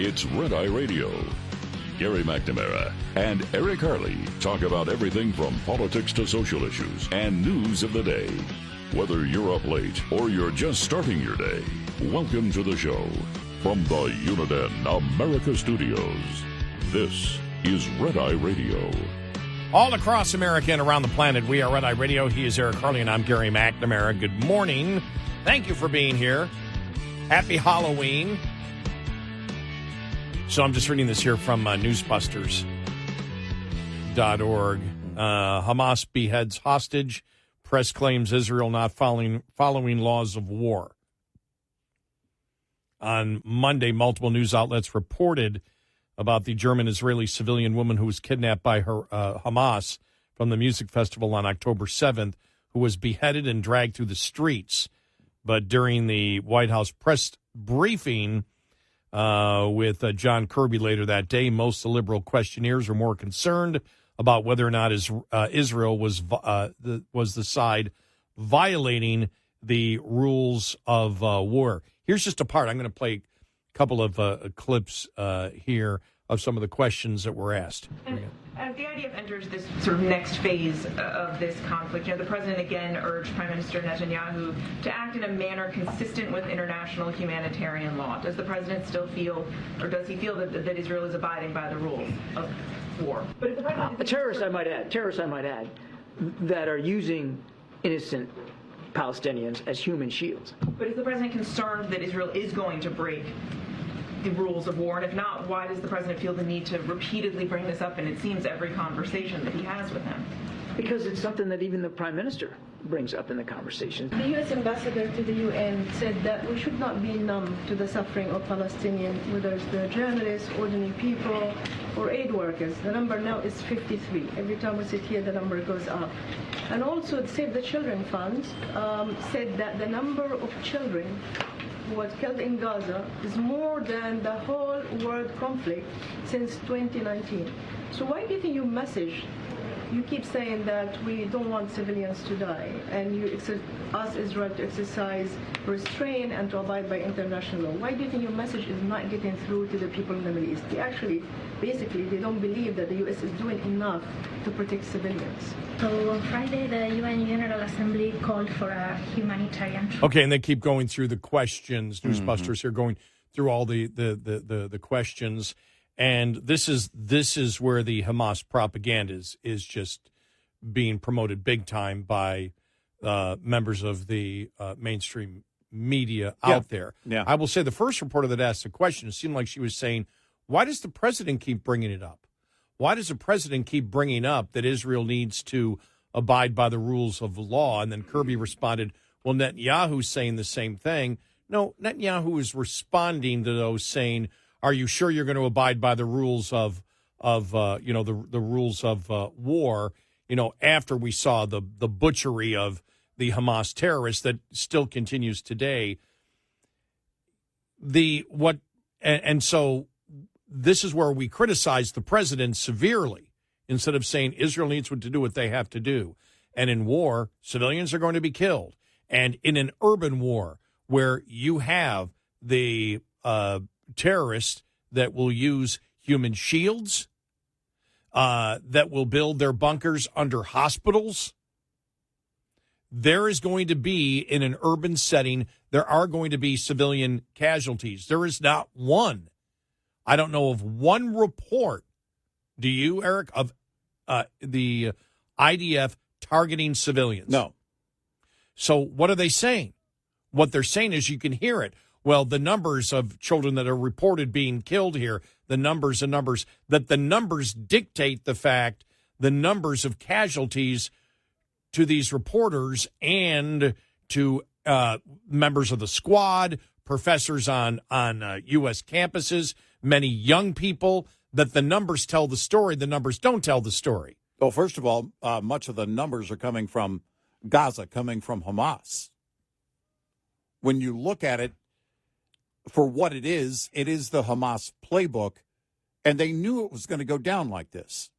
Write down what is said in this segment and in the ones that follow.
It's Red Eye Radio. Gary McNamara and Eric Harley talk about everything from politics to social issues and news of the day. Whether you're up late or you're just starting your day, welcome to the show. From the Uniden America Studios, this is Red Eye Radio. All across America and around the planet, we are Red Eye Radio. He is Eric Harley, and I'm Gary McNamara. Good morning. Thank you for being here. Happy Halloween. So I'm just reading this here from newsbusters.org. Hamas beheads hostage. Press claims Israel not following laws of war. On Monday, multiple news outlets reported about the German-Israeli civilian woman who was kidnapped by her Hamas from the music festival on October 7th, who was beheaded and dragged through the streets. But during the White House press briefing with John Kirby later that day, most of the liberal questionnaires were more concerned about whether or not Israel was the side violating the rules of war. Here's just a part. I'm going to play a couple of clips here of some of the questions that were asked. And as the IDF enters this sort of next phase of this conflict, the president again urged Prime Minister Netanyahu to act in a manner consistent with international humanitarian law. Does the president still feel, or does he feel that Israel is abiding by the rules of war? But if the president terrorists, I might add, that are using innocent Palestinians as human shields. But is the president concerned that Israel is going to break the rules of war? And if not, why does the president feel the need to repeatedly bring this up in, it seems, every conversation that he has with him? Because it's something that even the prime minister brings up in the conversation. The U.S. ambassador to the UN said that we should not be numb to the suffering of Palestinians, whether it's the journalists, ordinary people, or aid workers. The number now is 53. Every time we sit here, the number goes up. And also, the Save the Children Fund said that the number of children who was killed in Gaza is more than the whole world conflict since 2019. So why do you think you keep saying that we don't want civilians to die, and you ask Israel to exercise restraint and to abide by international law? Why do you think your message is not getting through to the people in the Middle East? Basically, they don't believe that the U.S. is doing enough to protect civilians. So on Friday, the UN General Assembly called for a humanitarian. Okay, and they keep going through the questions. Newsbusters here going through all the questions. And this is where the Hamas propaganda is just being promoted big time by members of the mainstream media out there. Yeah. I will say the first reporter that asked the question, it seemed like she was saying, why does the president keep bringing it up? Why does the president keep bringing up that Israel needs to abide by the rules of law? And then Kirby responded, well, Netanyahu's saying the same thing. No, Netanyahu is responding to those saying, are you sure you're going to abide by the rules of the rules of war? After we saw the butchery of the Hamas terrorists that still continues today. So this is where we criticize the president severely instead of saying Israel needs to do what they have to do. And in war, civilians are going to be killed. And in an urban war where you have the terrorists that will use human shields, that will build their bunkers under hospitals, there is going to be, in an urban setting, there are going to be civilian casualties. There is not one. I don't know of one report, do you, Eric, of the IDF targeting civilians? No. So what are they saying? What they're saying is, you can hear it. Well, the numbers of children that are reported being killed here, the numbers dictate the numbers of casualties to these reporters and to members of the squad, professors on U.S. campuses, many young people, that the numbers tell the story. The numbers don't tell the story. Well, first of all, much of the numbers are coming from Gaza, coming from Hamas. When you look at it for what it is the Hamas playbook, and they knew it was going to go down like this.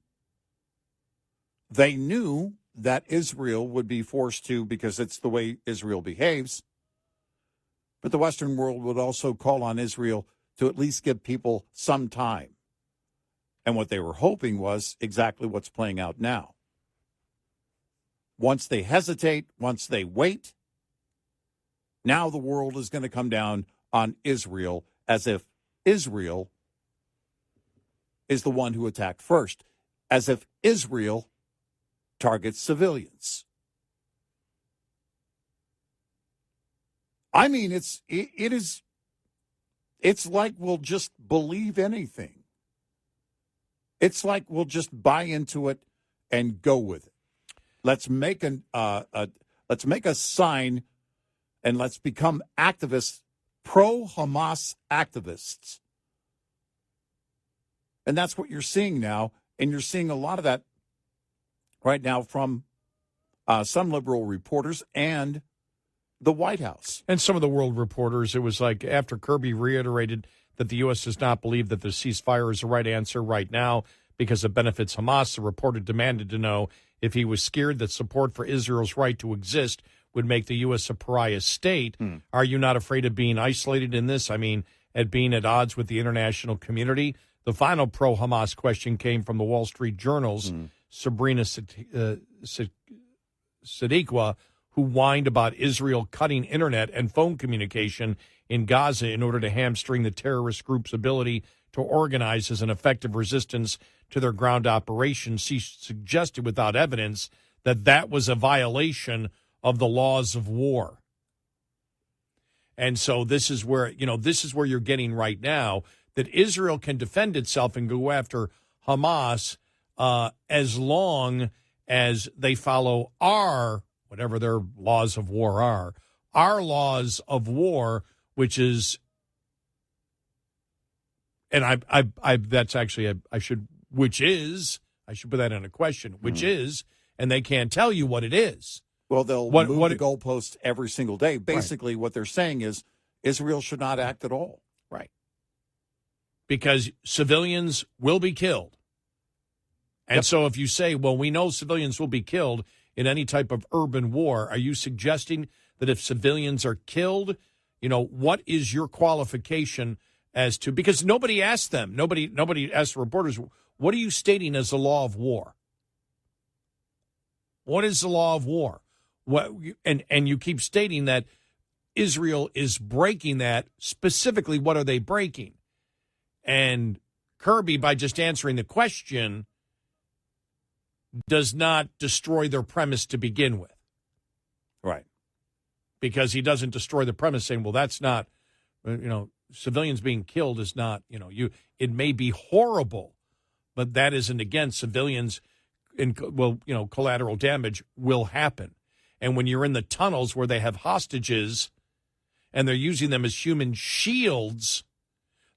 They knew that Israel would be forced to, because it's the way Israel behaves, but the Western world would also call on Israel to at least give people some time. And what they were hoping was exactly what's playing out now. Once they hesitate, once they wait, now the world is going to come down on Israel as if Israel is the one who attacked first, as if Israel targets civilians. I mean, it's like we'll just believe anything. It's like we'll just buy into it and go with it. Let's make let's make a sign, and let's become activists, pro-Hamas activists. And that's what you're seeing now, and you're seeing a lot of that right now from some liberal reporters and the White House. And some of the world reporters, it was like after Kirby reiterated that the U.S. does not believe that the ceasefire is the right answer right now because it benefits Hamas, the reporter demanded to know if he was scared that support for Israel's right to exist would make the U.S. a pariah state. Are you not afraid of being isolated in this? I mean, at being at odds with the international community? The final pro-Hamas question came from the Wall Street Journal's Sabrina Sadiqua, who whined about Israel cutting internet and phone communication in Gaza in order to hamstring the terrorist group's ability to organize as an effective resistance to their ground operations. She suggested without evidence that that was a violation of the laws of war. And so this is where you're getting right now, that Israel can defend itself and go after Hamas as long as they follow whatever their laws of war are, our laws of war, which is, and I should put that in a question, which is, and they can't tell you what it is. Well, they'll move the goalposts every single day. Basically, what they're saying is Israel should not act at all. Right. Because civilians will be killed. And so if you say, well, we know civilians will be killed in any type of urban war, are you suggesting that if civilians are killed, what is your qualification as to, because nobody asked them, nobody asked the reporters, what are you stating as the law of war? What is the law of war? And you keep stating that Israel is breaking that. Specifically, what are they breaking? And Kirby, by just answering the question, does not destroy their premise to begin with. Right. Because he doesn't destroy the premise saying, well, that's not, civilians being killed is not, it may be horrible, but that isn't, again, civilians, collateral damage will happen. And when you're in the tunnels where they have hostages and they're using them as human shields,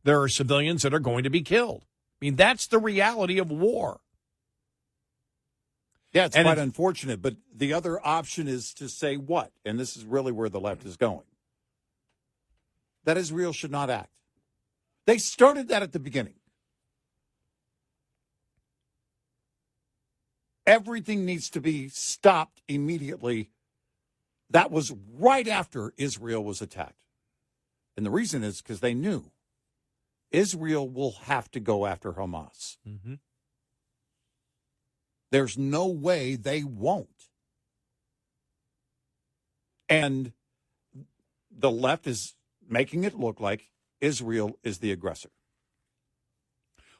there are civilians that are going to be killed. I mean, that's the reality of war. Yeah, it's quite unfortunate. But the other option is to say what? And this is really where the left is going. That Israel should not act. They started that at the beginning. Everything needs to be stopped immediately. That was right after Israel was attacked. And the reason is because they knew Israel will have to go after Hamas. Mm-hmm. There's no way they won't. And the left is making it look like Israel is the aggressor.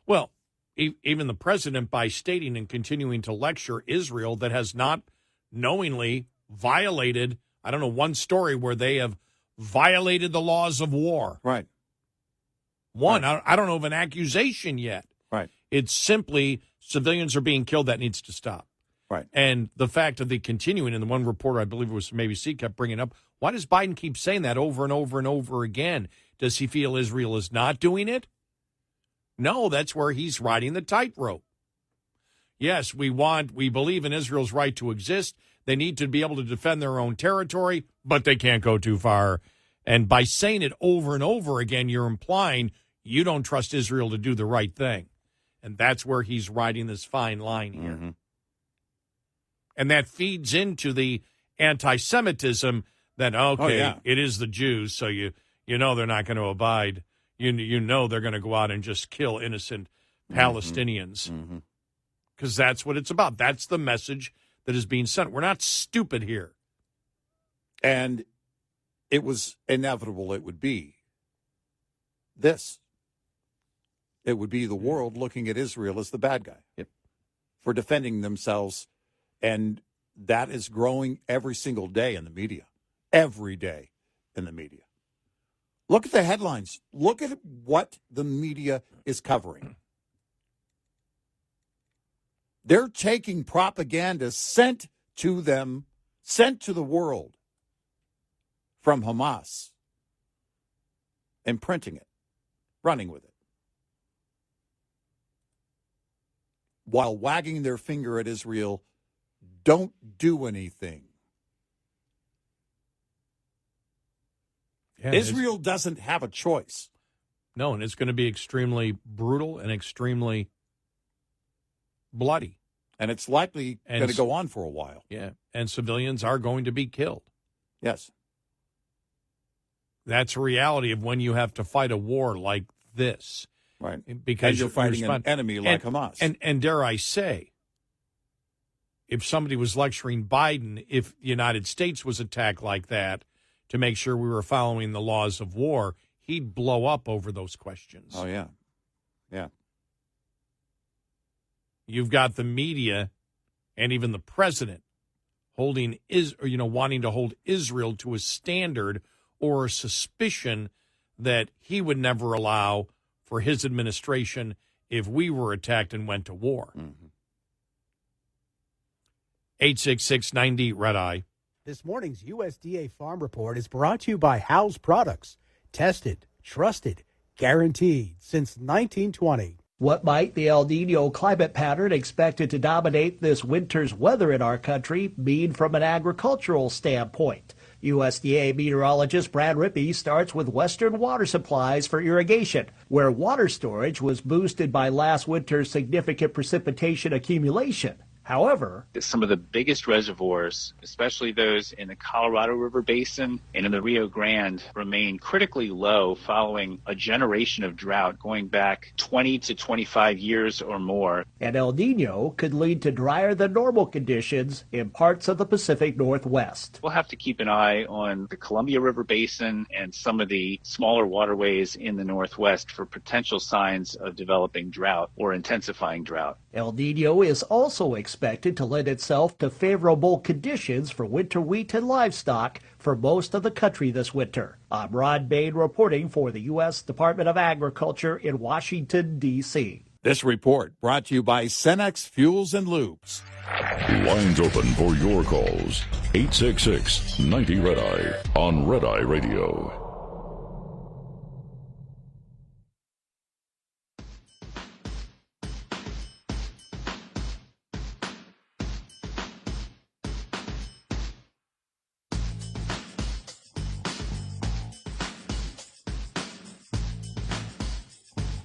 Well, even the president, by stating and continuing to lecture Israel that has not knowingly violated, I don't know, one story where they have violated the laws of war. Right. One, right. I don't know of an accusation yet. Right. It's simply civilians are being killed. That needs to stop. Right. And the fact of the continuing, and the one reporter, I believe it was from ABC, kept bringing up, why does Biden keep saying that over and over and over again? Does he feel Israel is not doing it? No, that's where he's riding the tightrope. Yes, we believe in Israel's right to exist. They need to be able to defend their own territory, but they can't go too far. And by saying it over and over again, you're implying you don't trust Israel to do the right thing. And that's where he's riding this fine line here. Mm-hmm. And that feeds into the anti-Semitism that, it is the Jews, so you know they're not going to abide, you know they're going to go out and just kill innocent Palestinians because that's what it's about. That's the message that is being sent. We're not stupid here. And it was inevitable it would be this. It would be the world looking at Israel as the bad guy for defending themselves. And that is growing every single day in the media. Every day in the media. Look at the headlines. Look at what the media is covering. They're taking propaganda sent to them, sent to the world from Hamas, and printing it, running with it, while wagging their finger at Israel. Don't do anything. Yeah, Israel doesn't have a choice. No, and it's going to be extremely brutal and extremely bloody. And it's likely going to go on for a while. Yeah, and civilians are going to be killed. Yes. That's a reality of when you have to fight a war like this. Right. Because and you're fighting an enemy like Hamas. And dare I say, if somebody was lecturing Biden, if the United States was attacked like that to make sure we were following the laws of war, he'd blow up over those questions. Oh, yeah. Yeah. You've got the media and even the president wanting to hold Israel to a standard or a suspicion that he would never allow for his administration if we were attacked and went to war. 866-90 Red Eye. This morning's USDA Farm Report is brought to you by House Products. Tested, trusted, guaranteed since 1920. What might the El Nino climate pattern expected to dominate this winter's weather in our country mean from an agricultural standpoint? USDA meteorologist Brad Rippey starts with western water supplies for irrigation, where water storage was boosted by last winter's significant precipitation accumulation. However, some of the biggest reservoirs, especially those in the Colorado River Basin and in the Rio Grande, remain critically low following a generation of drought going back 20 to 25 years or more. And El Nino could lead to drier than normal conditions in parts of the Pacific Northwest. We'll have to keep an eye on the Columbia River Basin and some of the smaller waterways in the Northwest for potential signs of developing drought or intensifying drought. El Nino is also expected to lend itself to favorable conditions for winter wheat and livestock for most of the country this winter. I'm Rod Bain reporting for the U.S. Department of Agriculture in Washington, D.C. This report brought to you by Cenex Fuels and Lubes. Lines open for your calls. 866-90 Red Eye on Red Eye Radio.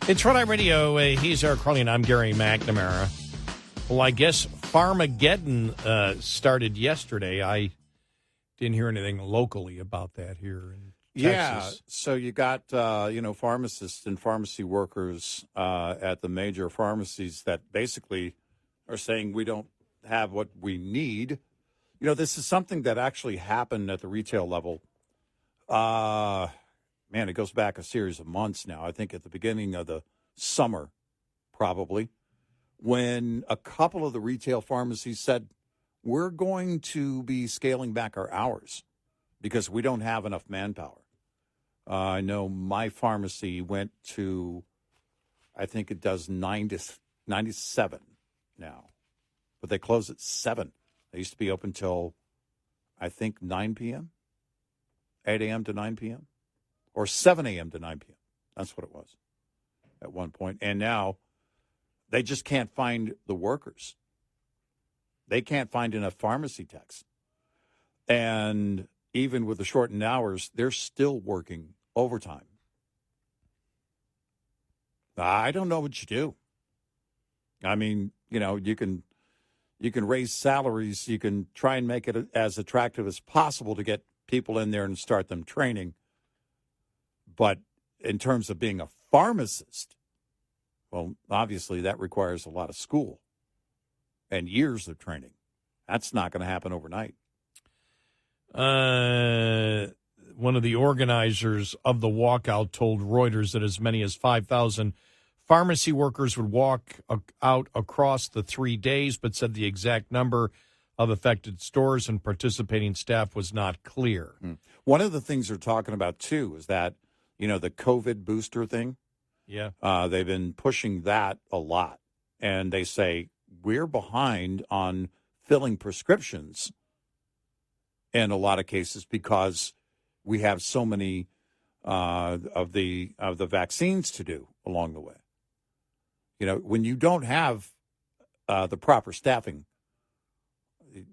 It's Red Eye Radio. He's Eric Carly, and I'm Gary McNamara. Well, I guess Farmageddon started yesterday. I didn't hear anything locally about that here in Texas. Yeah, so you got, pharmacists and pharmacy workers at the major pharmacies that basically are saying we don't have what we need. You know, this is something that actually happened at the retail level. Man, it goes back a series of months now. I think at the beginning of the summer, probably, when a couple of the retail pharmacies said, we're going to be scaling back our hours because we don't have enough manpower. I know my pharmacy went to, I think it does 9 to 97 now, but they close at 7. They used to be open till, I think, 9 p.m., 8 a.m. to 9 p.m. Or 7 a.m. to 9 p.m. That's what it was at one point. And now they just can't find the workers. They can't find enough pharmacy techs. And even with the shortened hours, they're still working overtime. I don't know what you do. I mean, you can raise salaries. You can try and make it as attractive as possible to get people in there and start them training. But in terms of being a pharmacist, well, obviously that requires a lot of school and years of training. That's not going to happen overnight. One of the organizers of the walkout told Reuters that as many as 5,000 pharmacy workers would walk out across the 3 days, but said the exact number of affected stores and participating staff was not clear. One of the things they're talking about, too, is that, the COVID booster thing. Yeah. They've been pushing that a lot. And they say, we're behind on filling prescriptions in a lot of cases because we have so many of the vaccines to do along the way. When you don't have the proper staffing,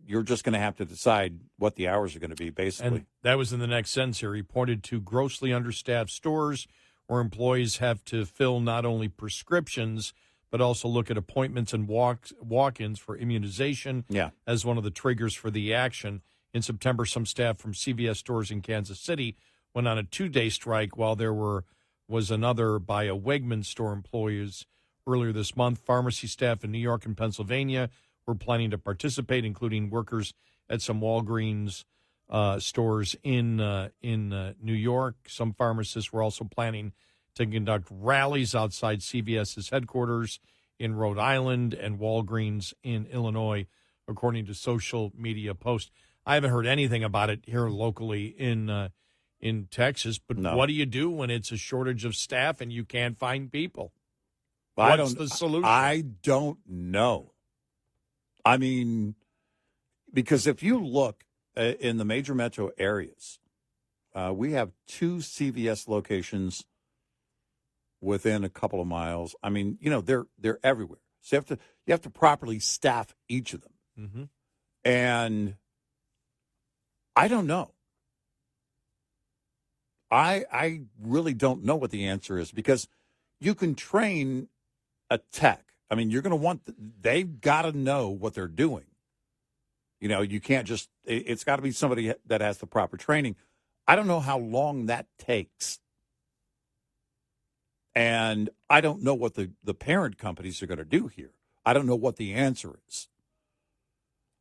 you're just going to have to decide what the hours are going to be, basically. And that was in the next sentence here. He pointed to grossly understaffed stores where employees have to fill not only prescriptions, but also look at appointments and walk-ins for immunization as one of the triggers for the action. In September, some staff from CVS stores in Kansas City went on a 2-day strike, while there was another by a Wegmans store employees earlier this month. Pharmacy staff in New York and Pennsylvania were planning to participate, including workers at some Walgreens stores in New York. Some pharmacists were also planning to conduct rallies outside CVS's headquarters in Rhode Island and Walgreens in Illinois, according to social media posts. I haven't heard anything about it here locally in Texas, but What do you do when it's a shortage of staff and you can't find people? What's the solution? I don't know. I mean, because if you look in the major metro areas, we have 2 CVS locations within a couple of miles. I mean, they're everywhere. So you have to properly staff each of them. Mm-hmm. And I don't know. I really don't know what the answer is, because you can train a tech. I mean, you're going to they've got to know what they're doing. You can't it's got to be somebody that has the proper training. I don't know how long that takes. And I don't know what the parent companies are going to do here. I don't know what the answer is.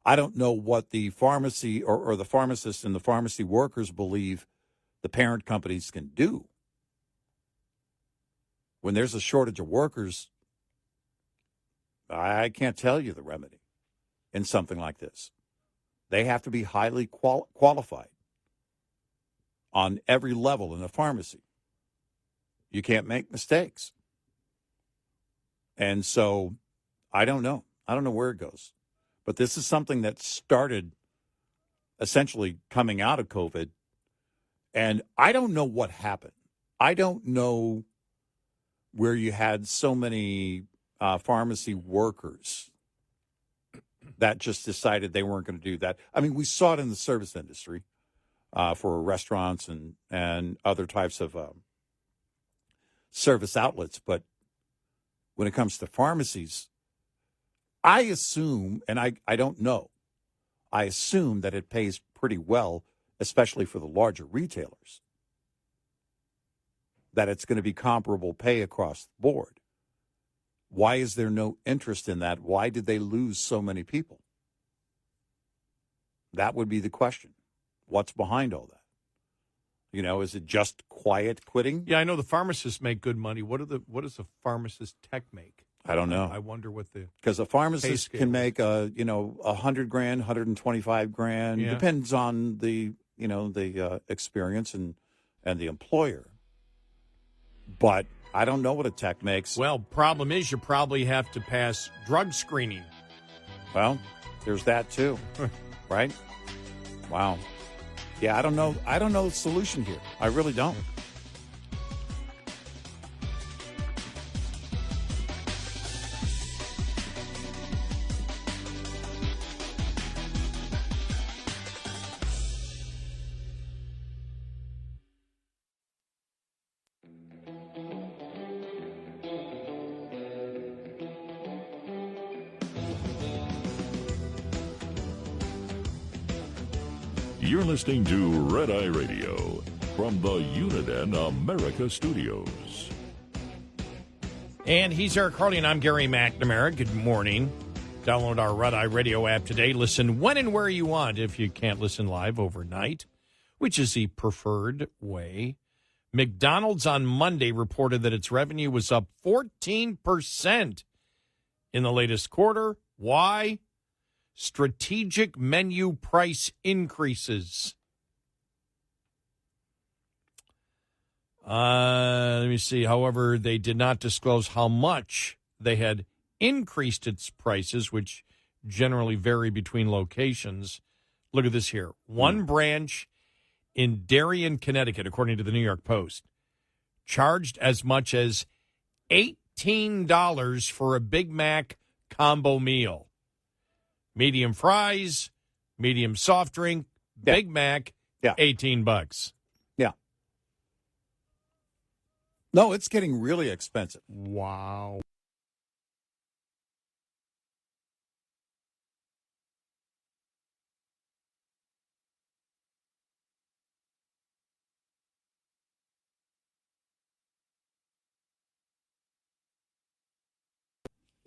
I don't know what the pharmacy or the pharmacists and the pharmacy workers believe the parent companies can do. When there's a shortage of workers, I can't tell you the remedy in something like this. They have to be highly qualified on every level in the pharmacy. You can't make mistakes. And so I don't know. I don't know where it goes. But this is something that started essentially coming out of COVID. And I don't know what happened. I don't know where you had so many pharmacy workers that just decided they weren't going to do that. I mean, we saw it in the service industry for restaurants and other types of service outlets. But when it comes to pharmacies, I assume, and I don't know, I assume that it pays pretty well, especially for the larger retailers, that it's going to be comparable pay across the board. Why is there no interest in that? Why did they lose so many people? That would be the question. What's behind all that? Is it just quiet quitting? Yeah, I know the pharmacists make good money. What does a pharmacist tech make? I don't know. I wonder what because a pharmacist can make $100,000, $125,000. Yeah. Depends on the experience and the employer. But I don't know what a tech makes. Well, problem is you probably have to pass drug screening. Well, there's that too, right? Wow. Yeah, I don't know. I don't know the solution here. I really don't. You're listening to Red Eye Radio. from the Uniden America Studios. And he's Eric Harley, and I'm Gary McNamara. Good morning. Download our Red Eye Radio app today. Listen when and where you want if you can't listen live overnight, which is the preferred way. McDonald's on Monday reported that its revenue was up 14% in the latest quarter. Why? Strategic menu price increases. Let me see. However, they did not disclose how much they had increased its prices, which generally vary between locations. Look at this here. One branch in Darien, Connecticut, according to the New York Post, charged as much as $18 for a Big Mac combo meal. Medium fries, medium soft drink, Big Mac, $18. No, it's getting really expensive. Wow.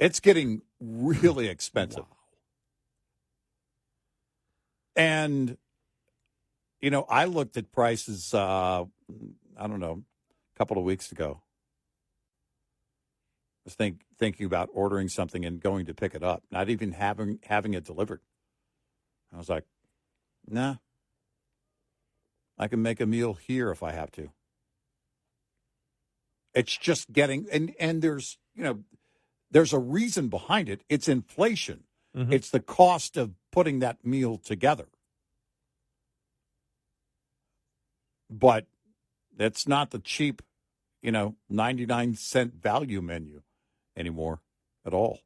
It's getting really expensive. Wow. And, you know, I looked at prices, I don't know, a couple of weeks ago. I was thinking about ordering something and going to pick it up, not even having it delivered. I was like, nah, I can make a meal here if I have to. It's just getting, and there's, you know, there's a reason behind it. It's inflation. Mm-hmm. It's the cost of putting that meal together. But it's not the cheap, 99-cent value menu anymore at all.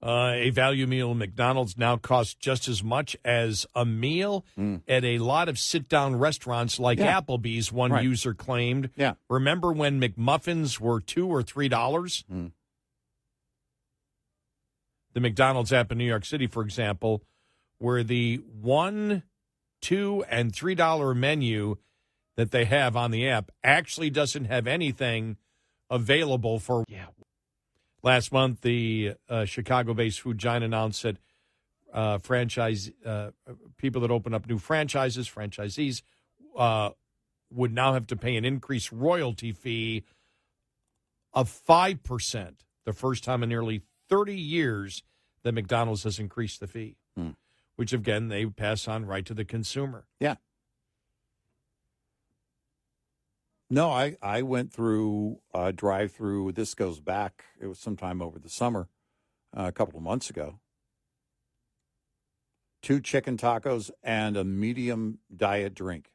A value meal at McDonald's now costs just as much as a meal at a lot of sit-down restaurants like Applebee's, one user claimed. Yeah. Remember when McMuffins were $2 or $3? The McDonald's app in New York City, for example, where the $1, $2, and $3 menu that they have on the app actually doesn't have anything available for. Yeah. Last month, the Chicago-based food giant announced that people that open up new franchisees, would now have to pay an increased royalty fee of 5%, the first time in nearly 30 years that McDonald's has increased the fee, which, again, they pass on right to the consumer. Yeah. No, I went through a drive-through. This goes back. It was sometime over the summer, a couple of months ago. 2 chicken tacos and a medium diet drink.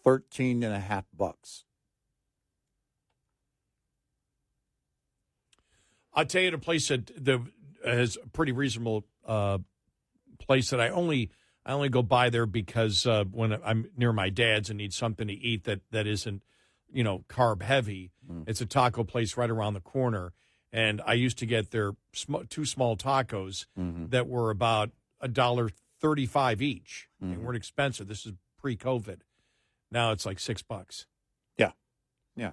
$13.50. I'll tell you the place that has a pretty reasonable place that I only go by there because when I'm near my dad's and need something to eat that isn't, carb heavy, it's a taco place right around the corner. And I used to get their 2 small tacos that were about $1.35 each. They weren't expensive. This is pre-COVID. Now it's like $6. Yeah. Yeah.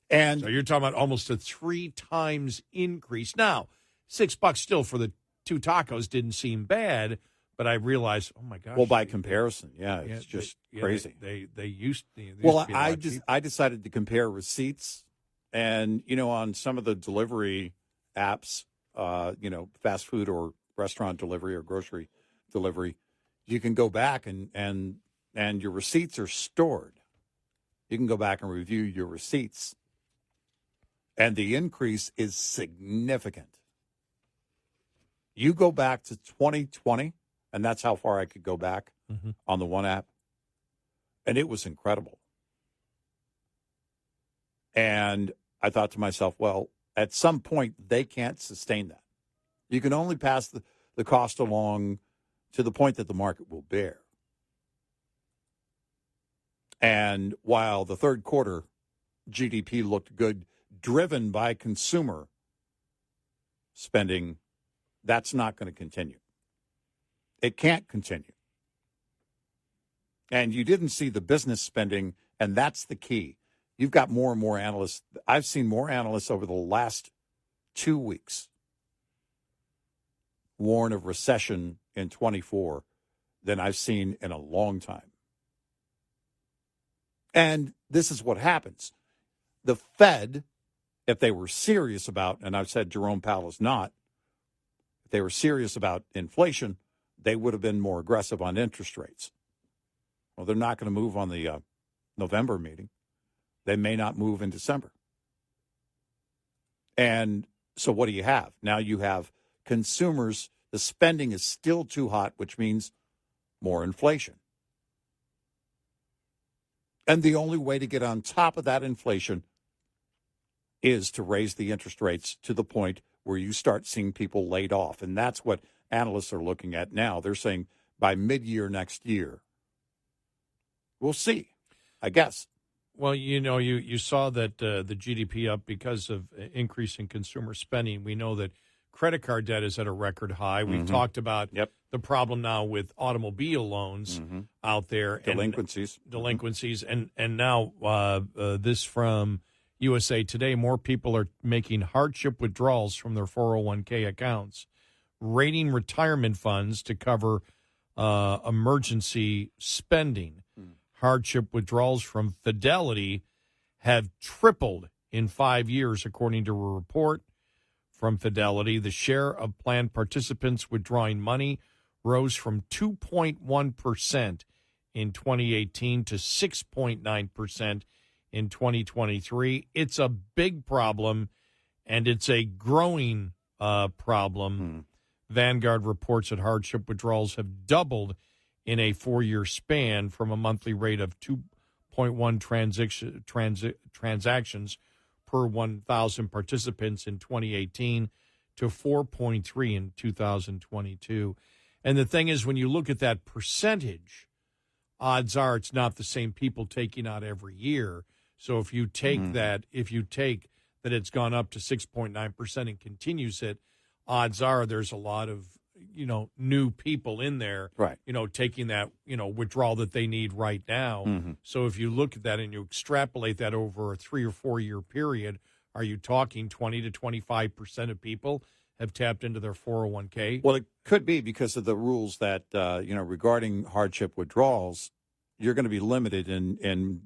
And so you're talking about almost a 3 times increase. Now, $6 still for the 2 tacos didn't seem bad, but I realized, oh my gosh. Well, by comparison, it's just crazy. They used to. I decided to compare receipts, and on some of the delivery apps, fast food or restaurant delivery or grocery delivery, you can go back and your receipts are stored. You can go back and review your receipts, and the increase is significant. You go back to 2020, and that's how far I could go back on the one app, and it was incredible. And I thought to myself, well, at some point, they can't sustain that. You can only pass the cost along to the point that the market will bear. And while the third quarter GDP looked good, driven by consumer spending, that's not going to continue. It can't continue. And you didn't see the business spending, and that's the key. You've got more and more analysts. I've seen more analysts over the last 2 weeks warn of recession in 24 than I've seen in a long time. And this is what happens. The Fed, if they were serious about, and I've said Jerome Powell is not, if they were serious about inflation, they would have been more aggressive on interest rates. Well, they're not going to move on the November meeting. They may not move in December. And so what do you have? Now you have consumers, the spending is still too hot, which means more inflation. And the only way to get on top of that inflation is to raise the interest rates to the point where you start seeing people laid off. And that's what analysts are looking at now. They're saying by mid-year next year. We'll see, I guess. Well, you saw that the GDP up because of increasing consumer spending. We know that credit card debt is at a record high. We've talked about the problem now with automobile loans out there. Delinquencies. And now this from USA Today, more people are making hardship withdrawals from their 401k accounts, raiding retirement funds to cover emergency spending. Hardship withdrawals from Fidelity have tripled in 5 years, according to a report from Fidelity. The share of plan participants withdrawing money rose from 2.1% in 2018 to 6.9% in 2023. It's a big problem, and it's a growing problem. Vanguard reports that hardship withdrawals have doubled in a 4-year span, from a monthly rate of 2.1 transactions per 1,000 participants in 2018 to 4.3 in 2022. And the thing is, when you look at that percentage, odds are it's not the same people taking out every year. So if you take that it's gone up to 6.9% and continues it, odds are there's a lot of new people in there, right? Taking that, withdrawal that they need right now. So if you look at that and you extrapolate that over a 3 or 4 year period, are you talking 20 to 25% of people have tapped into their 401k? Well, it could be because of the rules that, regarding hardship withdrawals, you're going to be limited in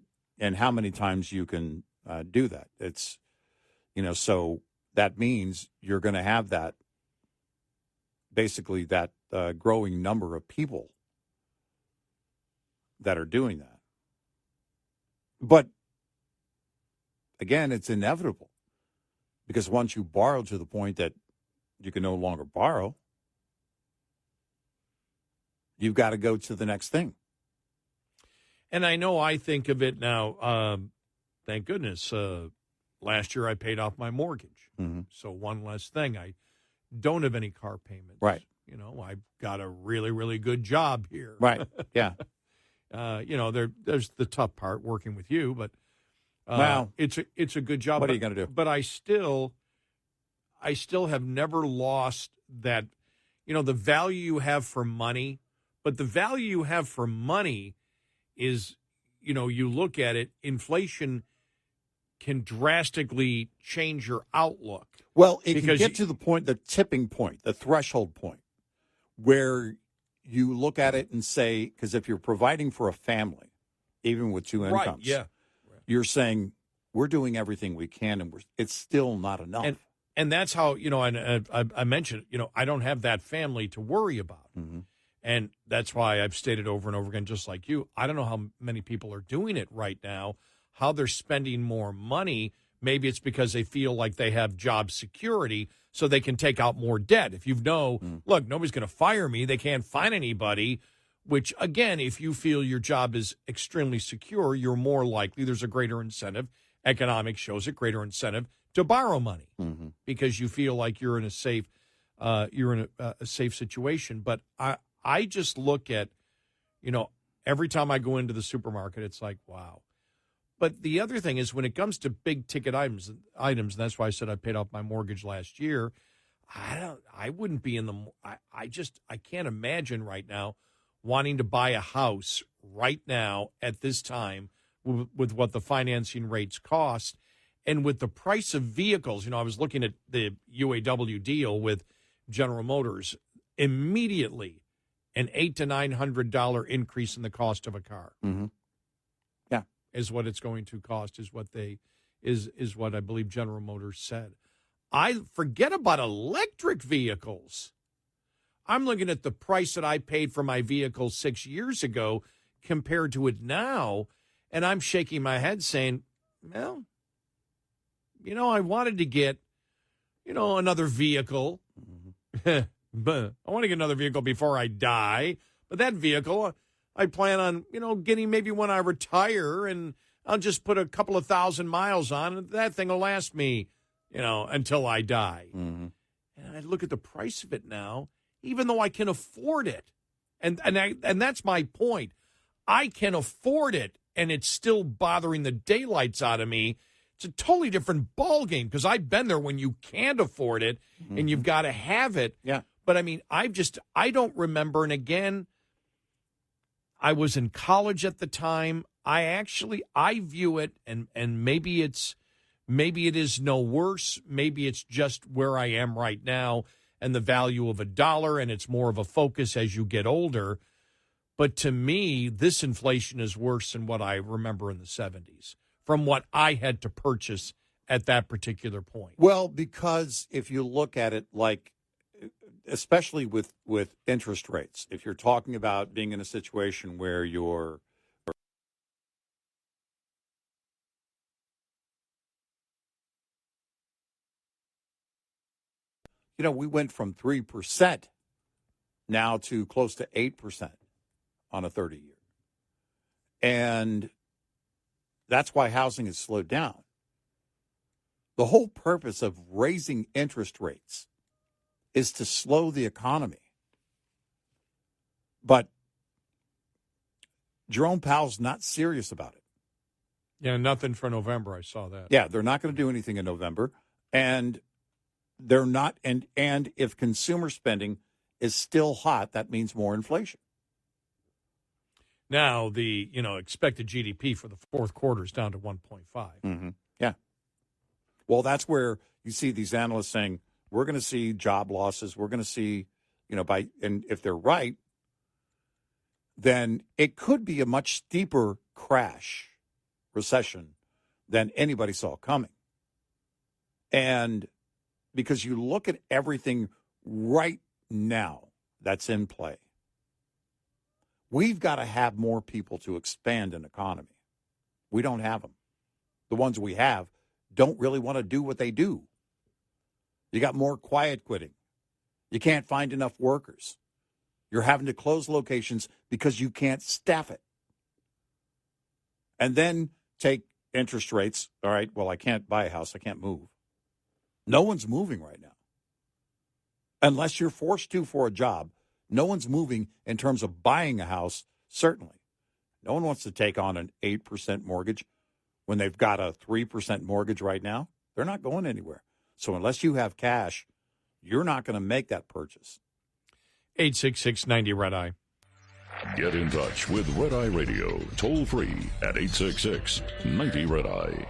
how many times you can do that. It's, so that means you're going to have that, basically that growing number of people that are doing that. But again, it's inevitable, because once you borrow to the point that you can no longer borrow, you've got to go to the next thing. And I know I think of it now, thank goodness, last year I paid off my mortgage. So one less thing. I don't have any car payments. Right. I've got a really, really good job here. Right. Yeah. There's the tough part working with you, but wow, it's a good job. What are you going to do? But I still have never lost that, the value you have for money. But the value you have for money is, you look at it, inflation can drastically change your outlook. Well, it can get to the point, the tipping point, the threshold point, where you look at it and say, because if you're providing for a family, even with two incomes, you're saying, we're doing everything we can, and it's still not enough. And that's how, and I mentioned, I don't have that family to worry about. And that's why I've stated over and over again, just like you, I don't know how many people are doing it right now, how they're spending more money. Maybe it's because they feel like they have job security, so they can take out more debt. If look, nobody's going to fire me, they can't find anybody, which, again, if you feel your job is extremely secure, you're more likely, there's a greater incentive. Economics shows it, greater incentive to borrow money because you feel like you're in a safe situation. But I just look at, every time I go into the supermarket, it's like, wow. But the other thing is, when it comes to big ticket items, and that's why I said I paid off my mortgage last year, I wouldn't be in the. I can't imagine right now wanting to buy a house right now at this time with what the financing rates cost and with the price of vehicles. I was looking at the UAW deal with General Motors. Immediately, an $800 to $900 increase in the cost of a car. Mm-hmm. Yeah, is what it's going to cost. Is what I believe General Motors said. I forget about electric vehicles. I'm looking at the price that I paid for my vehicle 6 years ago compared to it now, and I'm shaking my head saying, well, I wanted to get, another vehicle. But I want to get another vehicle before I die. But that vehicle, I plan on, getting maybe when I retire, and I'll just put a couple of thousand miles on, and that thing will last me, until I die. Mm-hmm. And I look at the price of it now, even though I can afford it. And that's my point. I can afford it, and it's still bothering the daylights out of me. It's a totally different ballgame because I've been there when you can't afford it, and you've got to have it. Yeah. But, I don't remember. And again, I was in college at the time. I view it, and maybe it is no worse. Maybe it's just where I am right now and the value of $1, and it's more of a focus as you get older. But to me, this inflation is worse than what I remember in the 70s from what I had to purchase at that particular point. Well, because if you look at it especially with interest rates, if you're talking about being in a situation where we went from 3% now to close to 8% on a 30-year. And that's why housing has slowed down. The whole purpose of raising interest rates is to slow the economy. But Jerome Powell's not serious about it. Yeah, nothing for November. I saw that. Yeah, they're not going to do anything in November. And they're not. And if consumer spending is still hot, that means more inflation. Now, the expected GDP for the fourth quarter is down to 1.5. Mm-hmm. Yeah. Well, that's where you see these analysts saying, we're going to see job losses. We're going to see, and if they're right, then it could be a much steeper recession than anybody saw coming. And because you look at everything right now that's in play, we've got to have more people to expand an economy. We don't have them. The ones we have don't really want to do what they do. You got more quiet quitting. You can't find enough workers. You're having to close locations because you can't staff it. And then take interest rates. All right, well, I can't buy a house. I can't move. No one's moving right now. Unless you're forced to for a job, no one's moving in terms of buying a house, certainly. No one wants to take on an 8% mortgage when they've got a 3% mortgage right now. They're not going anywhere. So unless you have cash, you're not going to make that purchase. 866-90-RED-EYE. Get in touch with Red Eye Radio, toll free at 866-90-RED-EYE.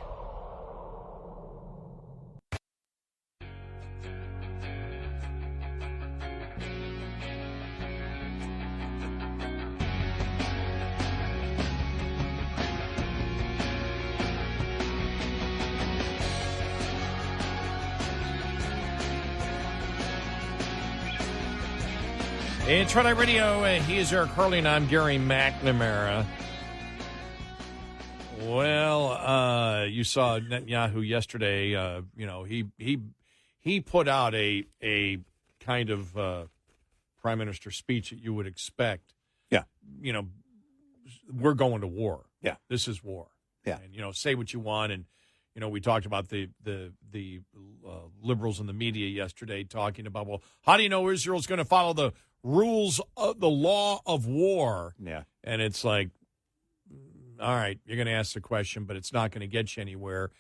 It's Red Eye Radio. He is Eric Hurley, and I'm Gary McNamara. Well, you saw Netanyahu yesterday. He put out a kind of prime minister speech that you would expect. Yeah. We're going to war. Yeah. This is war. Yeah. And, say what you want. And, we talked about the liberals in the media yesterday talking about, well, how do you know Israel's going to follow the rules of the law of war? Yeah. And it's like, all right, you're going to ask the question, but it's not going to get you anywhere,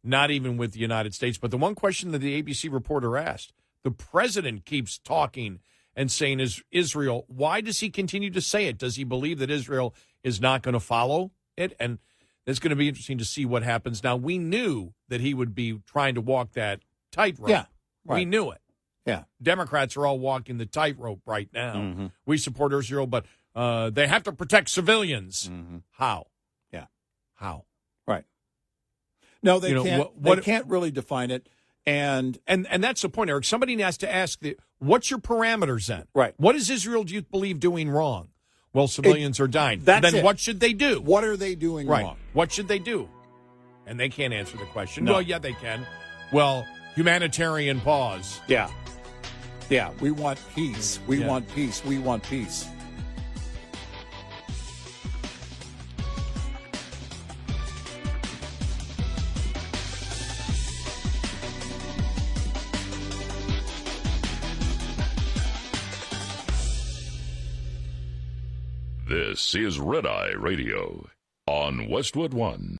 not even with the United States. But the one question that the ABC reporter asked, The president keeps talking and saying is Israel. Why does he continue to say it? Does he believe that Israel is not going to follow it? And it's going to be interesting to see what happens. Now, we knew that he would be trying to walk that tightrope. Yeah, right. We knew it. Yeah. Democrats are all walking the tightrope right now. We support Israel, but they have to protect civilians. How? Yeah. How? Right. No, they You know, can't. what- They can't really define it. And that's the point, Eric. Somebody has to ask, what's your parameters then? Right. What does Israel, do you believe, doing wrong? Well, civilians are dying. That's then it. what should they do? What are they doing Right. wrong? What should they do? And they can't answer the question. No. Well, yeah, they can. Well, humanitarian pause. Yeah. Yeah. We want peace. We Yeah. want peace. We want peace. This is Red Eye Radio on Westwood One.